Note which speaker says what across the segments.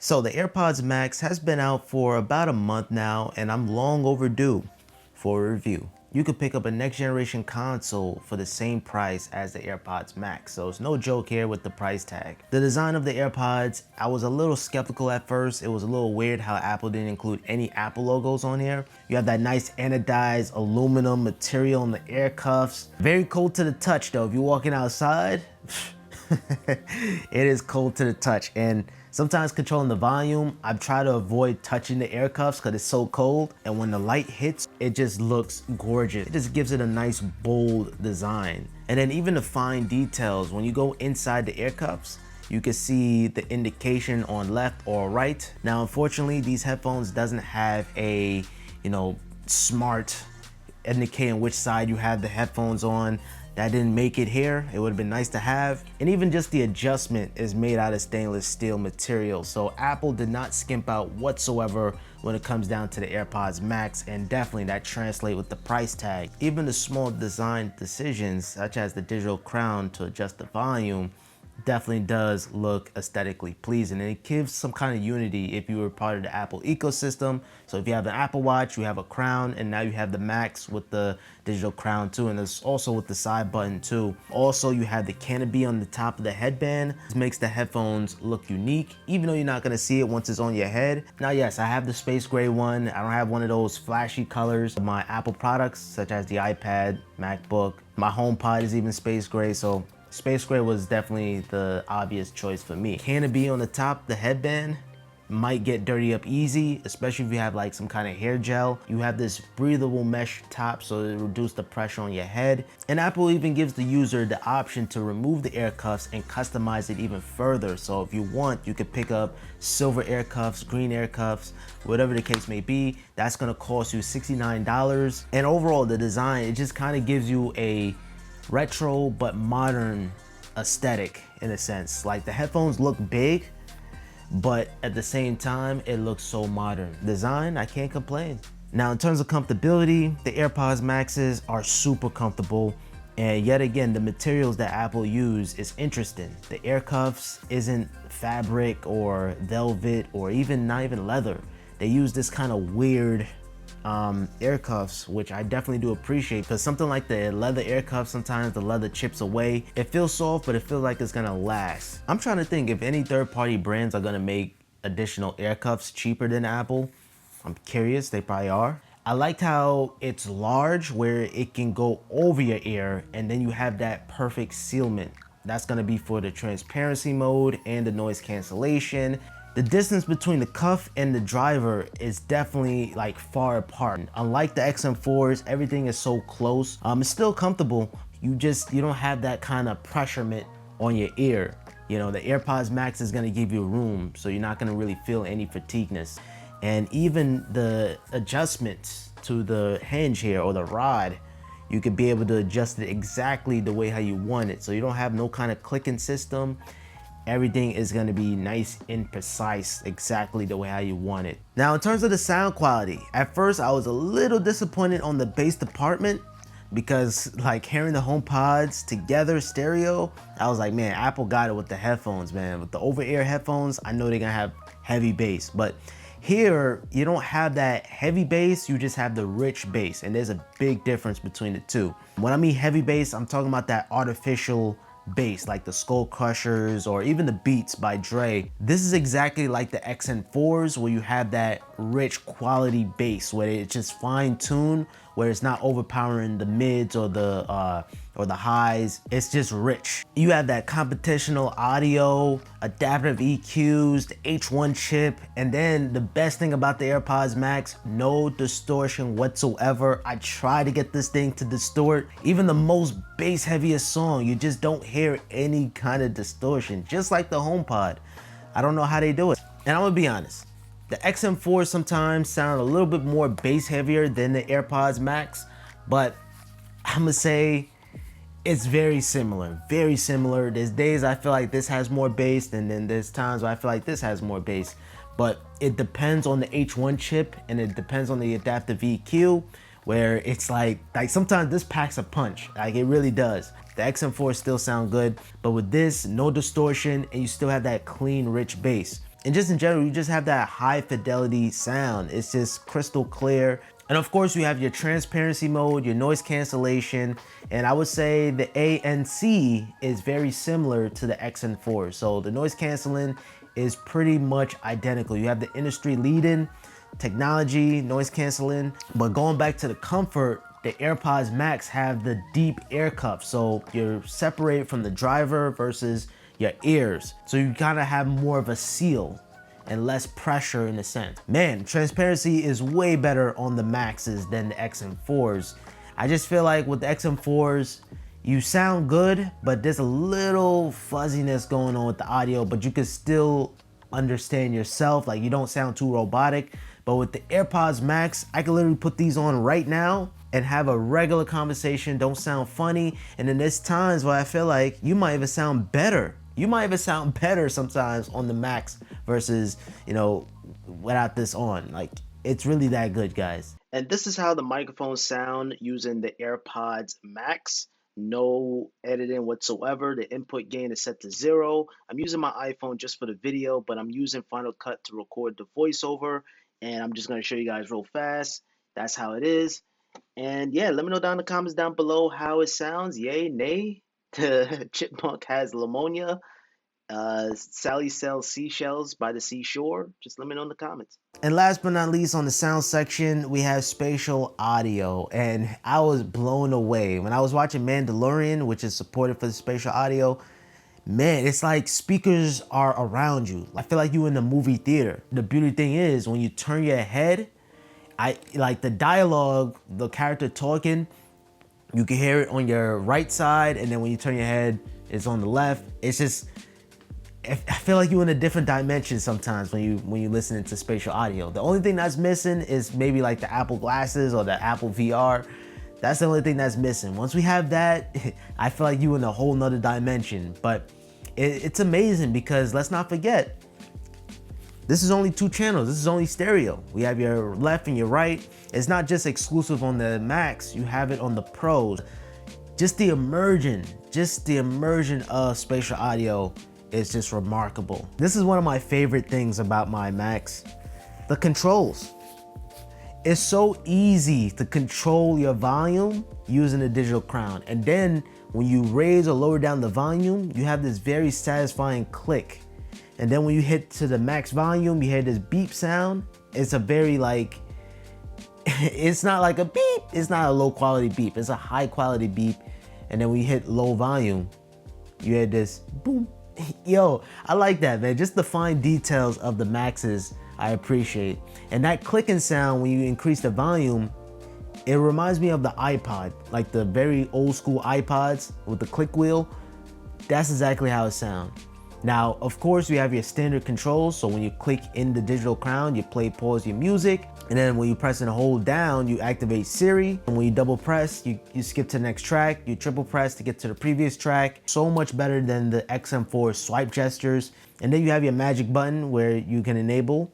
Speaker 1: So the AirPods Max has been out for about a month now, and I'm long overdue for a review. You could pick up a next generation console for the same price as the AirPods Max, so it's no joke here with the price tag. The design of the AirPods, I was a little skeptical at first. It was a little weird how Apple didn't include any Apple logos on here. You have that nice anodized aluminum material in the air cuffs. Very cold to the touch though. If you're walking outside, it is cold to the touch. And sometimes controlling the volume, I've tried to avoid touching the air cuffs because it's so cold. And when the light hits, it just looks gorgeous. It just gives it a nice bold design. And then even the fine details, when you go inside the air cuffs, you can see the indication on left or right. Now, unfortunately, these headphones doesn't have a, smart indicating which side you have the headphones on. That didn't make it here. It would have been nice to have. And even just the adjustment is made out of stainless steel material. So Apple did not skimp out whatsoever when it comes down to the AirPods Max, and definitely that translates with the price tag. Even the small design decisions, such as the digital crown to adjust the volume, definitely does look aesthetically pleasing, and it gives some kind of unity if you were part of the Apple ecosystem. So if you have an Apple Watch, you have a crown, and now you have the Max with the digital crown too, and it's also with the side button too. Also, you have the canopy on the top of the headband. This makes the headphones look unique, even though you're not gonna see it once it's on your head. Now, yes, I have the space gray one. I don't have one of those flashy colors of my Apple products, such as the iPad, MacBook. My HomePod is even space gray, so space gray was definitely the obvious choice for me. Canopy on the top, the headband, might get dirty up easy, especially if you have like some kind of hair gel. You have this breathable mesh top, so it reduces the pressure on your head. And Apple even gives the user the option to remove the air cuffs and customize it even further. So if you want, you could pick up silver air cuffs, green air cuffs, whatever the case may be. That's gonna cost you $69. And overall, the design, it just kind of gives you a retro but modern aesthetic in a sense. Like the headphones look big, but at the same time, it looks so modern. Design, I can't complain. Now, in terms of comfortability, the AirPods Maxes are super comfortable. And yet again, the materials that Apple use is interesting. The air cuffs isn't fabric or velvet or not even leather. They use this kind of weird air cuffs, which I definitely do appreciate, because something like the leather air cuffs, sometimes the leather chips away. It feels soft, but it feels like it's gonna last. I'm trying to think if any third-party brands are gonna make additional air cuffs cheaper than Apple. I'm curious, they probably are. I liked how it's large, where it can go over your ear, and then you have that perfect sealment. That's gonna be for the transparency mode and the noise cancellation. The distance between the cuff and the driver is definitely like far apart. Unlike the XM4s, everything is so close. It's still comfortable. You don't have that kind of pressurement on your ear. The AirPods Max is gonna give you room, so you're not gonna really feel any fatigueness. And even the adjustments to the hinge here or the rod, you could be able to adjust it exactly the way how you want it. So you don't have no kind of clicking system. Everything is gonna be nice and precise, exactly the way how you want it. Now, in terms of the sound quality, at first I was a little disappointed on the bass department, because like hearing the HomePods together stereo, I was like, man, Apple got it with the headphones, man. With the over-ear headphones, I know they're gonna have heavy bass, but here, you don't have that heavy bass, you just have the rich bass, and there's a big difference between the two. When I mean heavy bass, I'm talking about that artificial bass, like the Skull Crushers or even the Beats by Dre. This is exactly like the XM4s, where you have that rich quality bass, where it's just fine-tuned, where it's not overpowering the mids or the highs. It's just rich. You have that computational audio, adaptive EQs, the H1 chip, and then the best thing about the AirPods Max, no distortion whatsoever. I try to get this thing to distort. Even the most bass heaviest song, you just don't hear any kind of distortion, just like the HomePod. I don't know how they do it. And I'm gonna be honest, the XM4 sometimes sound a little bit more bass heavier than the AirPods Max, but I'm gonna say it's very similar, very similar. There's days I feel like this has more bass, and then there's times where I feel like this has more bass. But it depends on the H1 chip, and it depends on the adaptive EQ, where it's like sometimes this packs a punch, like it really does. The XM4 still sound good, but with this, no distortion, and you still have that clean, rich bass. And just in general, you just have that high fidelity sound. It's just crystal clear. And of course, you have your transparency mode, your noise cancellation, and I would say the A and C is very similar to the X and 4. So the noise canceling is pretty much identical. You have the industry leading technology, noise canceling, but going back to the comfort, the AirPods Max have the deep air cuff. So you're separated from the driver versus your ears. So you kind of have more of a seal and less pressure in a sense. Man, transparency is way better on the Maxes than the XM4s. I just feel like with the XM4s, you sound good, but there's a little fuzziness going on with the audio, but you can still understand yourself. Like, you don't sound too robotic. But with the AirPods Max, I can literally put these on right now and have a regular conversation, don't sound funny. And then there's times where I feel like you might even sound better. You might even sound better sometimes on the Max versus, you know, without this on. Like, it's really that good, guys. And this is how the microphones sound using the AirPods Max. No editing whatsoever. The input gain is set to 0. I'm using my iPhone just for the video, but I'm using Final Cut to record the voiceover. And I'm just going to show you guys real fast. That's how it is. And yeah, let me know down in the comments down below how it sounds. Yay, nay. The chipmunk has pneumonia. Sally sells seashells by the seashore. Just let me know in the comments. And last but not least, on the sound section, we have spatial audio. And I was blown away. When I was watching Mandalorian, which is supported for the spatial audio, man, it's like speakers are around you. I feel like you in the movie theater. The beauty thing is, when you turn your head, I like the dialogue, the character talking, you can hear it on your right side, and then when you turn your head, it's on the left. It's just, I feel like you're in a different dimension sometimes when you listen to spatial audio. The only thing that's missing is maybe like the Apple glasses or the Apple VR. That's the only thing that's missing. Once we have that, I feel like you're in a whole nother dimension. But it's amazing because let's not forget, this is only 2 channels. This is only stereo. We have your left and your right. It's not just exclusive on the Max. You have it on the Pros. Just the immersion of spatial audio is just remarkable. This is one of my favorite things about my Max. The controls. It's so easy to control your volume using the digital crown. And then when you raise or lower down the volume, you have this very satisfying click. And then when you hit to the max volume, you hear this beep sound. It's a very like, it's not like a beep. It's not a low quality beep. It's a high quality beep. And then when you hit low volume, you hear this boom. Yo, I like that, man. Just the fine details of the Maxes, I appreciate. And that clicking sound when you increase the volume, it reminds me of the iPod, like the very old school iPods with the click wheel. That's exactly how it sounds. Now, of course, you have your standard controls. So when you click in the digital crown, you play, pause your music. And then when you press and hold down, you activate Siri. And when you double press, you skip to the next track. You triple press to get to the previous track. So much better than the XM4 swipe gestures. And then you have your magic button where you can enable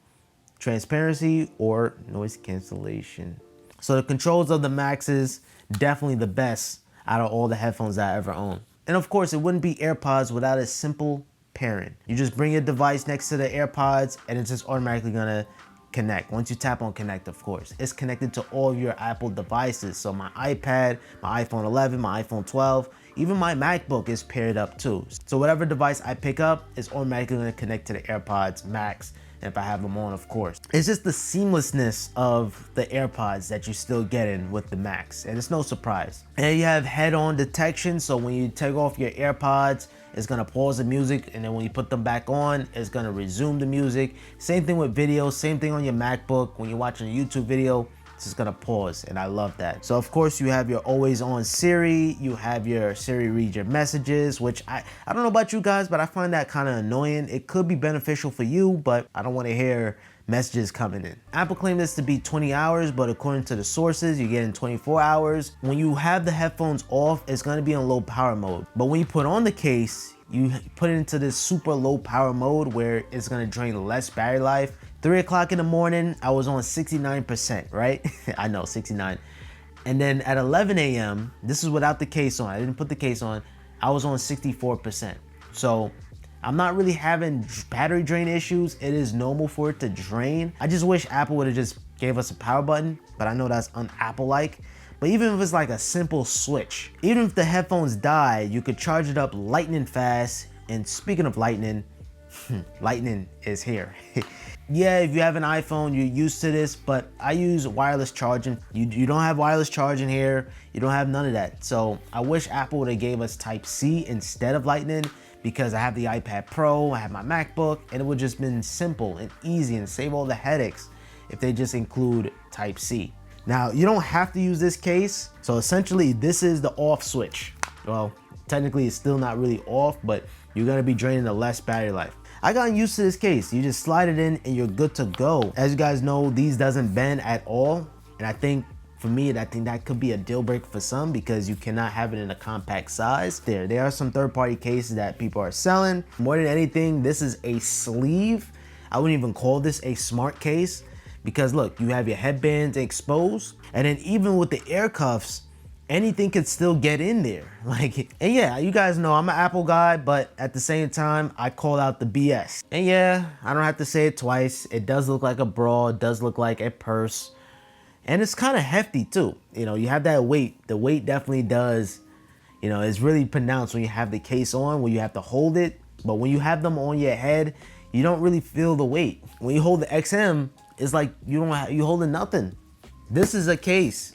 Speaker 1: transparency or noise cancellation. So the controls of the Maxes, definitely the best out of all the headphones I ever owned. And of course, it wouldn't be AirPods without a simple pairing. You just bring your device next to the AirPods and it's just automatically gonna connect. Once you tap on connect, of course. It's connected to all of your Apple devices. So my iPad, my iPhone 11, my iPhone 12, even my MacBook is paired up too. So whatever device I pick up is automatically gonna connect to the AirPods Max. And if I have them on, of course. It's just the seamlessness of the AirPods that you're still getting with the Max. And it's no surprise. And you have head-on detection. So when you take off your AirPods, it's gonna pause the music. And then when you put them back on, it's gonna resume the music. Same thing with video, same thing on your MacBook. When you're watching a YouTube video, it's just gonna pause, and I love that. So of course you have your always on Siri, you have your Siri read your messages, which I don't know about you guys, but I find that kind of annoying. It could be beneficial for you, but I don't wanna hear messages coming in. Apple claimed this to be 20 hours, but according to the sources, you get in 24 hours. When you have the headphones off, it's gonna be on low power mode. But when you put on the case, you put it into this super low power mode where it's gonna drain less battery life. 3 o'clock in the morning, I was on 69%, right? I know, 69. And then at 11 a.m., this is without the case on, I didn't put the case on, I was on 64%. So I'm not really having battery drain issues. It is normal for it to drain. I just wish Apple would have just gave us a power button, but I know that's un-Apple-like. But even if it's like a simple switch, even if the headphones die, you could charge it up lightning fast. And speaking of lightning, lightning is here. Yeah, if you have an iPhone, you're used to this, but I use wireless charging. You don't have wireless charging here. You don't have none of that. So I wish Apple would have gave us Type-C instead of Lightning, because I have the iPad Pro, I have my MacBook, and it would just been simple and easy and save all the headaches if they just include Type-C. Now, you don't have to use this case. So essentially, this is the off switch. Well, technically it's still not really off, but you're gonna be draining the less battery life. I got used to this case. You just slide it in and you're good to go. As you guys know, these doesn't bend at all. And I think for me, I think that could be a deal breaker for some, because you cannot have it in a compact size. There are some third-party cases that people are selling. More than anything, this is a sleeve. I wouldn't even call this a smart case, because look, you have your headbands exposed, and then even with the air cuffs, anything could still get in there. Like, and yeah, you guys know I'm an Apple guy, but at the same time, I call out the BS. And yeah, I don't have to say it twice. It does look like a bra, it does look like a purse. And it's kind of hefty too. You know, you have that weight. The weight definitely does, you know, it's really pronounced when you have the case on, when you have to hold it. But when you have them on your head, you don't really feel the weight. When you hold the XM, it's like you holding nothing. This is a case.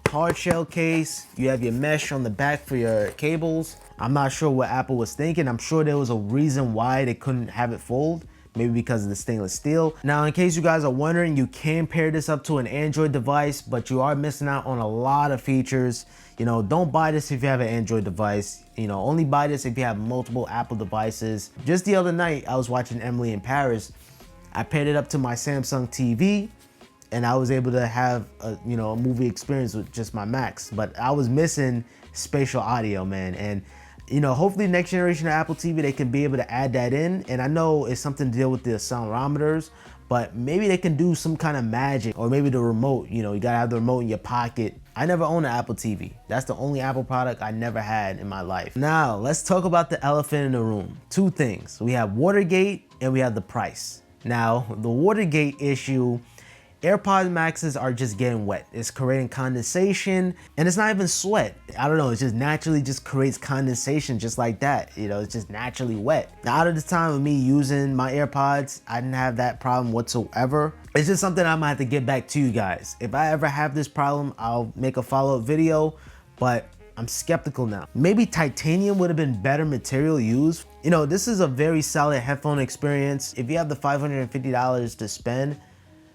Speaker 1: Hard shell case. You have your mesh on the back for your cables. I'm not sure what Apple was thinking. I'm sure there was a reason why they couldn't have it fold. Maybe because of the stainless steel. Now, in case you guys are wondering, you can pair this up to an Android device, but you are missing out on a lot of features. You know, don't buy this if you have an Android device. You know, only buy this if you have multiple Apple devices. Just the other night, I was watching Emily in Paris. I paired it up to my Samsung TV, and I was able to have a movie experience with just my Max. But I was missing spatial audio, man. And you know, hopefully next generation of Apple TV, they can be able to add that in. And I know it's something to deal with the accelerometers, but maybe they can do some kind of magic, or maybe the remote, you know, you gotta have the remote in your pocket. I never owned an Apple TV. That's the only Apple product I never had in my life. Now, let's talk about the elephant in the room. Two things. We have Watergate and we have the price. Now, the Watergate issue, AirPods Maxes are just getting wet. It's creating condensation, and it's not even sweat. I don't know, it just naturally just creates condensation just like that. You know, it's just naturally wet. Now, out of the time of me using my AirPods, I didn't have that problem whatsoever. It's just something I'm gonna have to get back to you guys. If I ever have this problem, I'll make a follow-up video, but I'm skeptical now. Maybe titanium would have been better material used. You know, this is a very solid headphone experience. If you have the $550 to spend,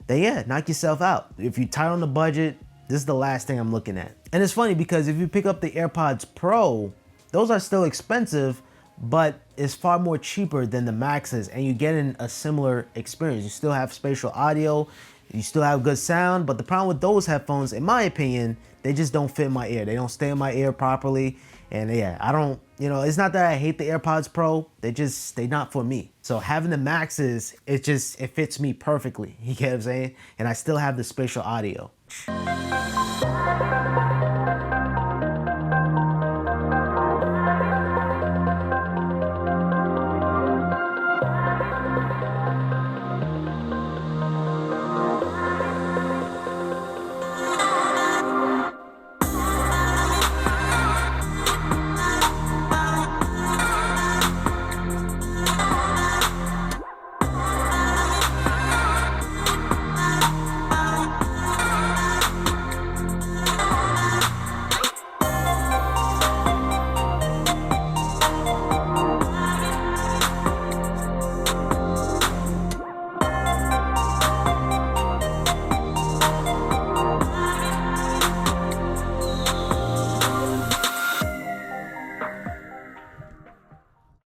Speaker 1: then yeah, knock yourself out. If you're tight on the budget, this is the last thing I'm looking at. And it's funny because if you pick up the AirPods Pro, those are still expensive, but it's far more cheaper than the Maxes, and you get in a similar experience. You still have spatial audio, you still have good sound, but the problem with those headphones, in my opinion, they just don't fit my ear. They don't stay in my ear properly. And yeah, I don't, you know, it's not that I hate the AirPods Pro, they're not for me. So having the Maxes, it fits me perfectly, you get what I'm saying? And I still have the spatial audio.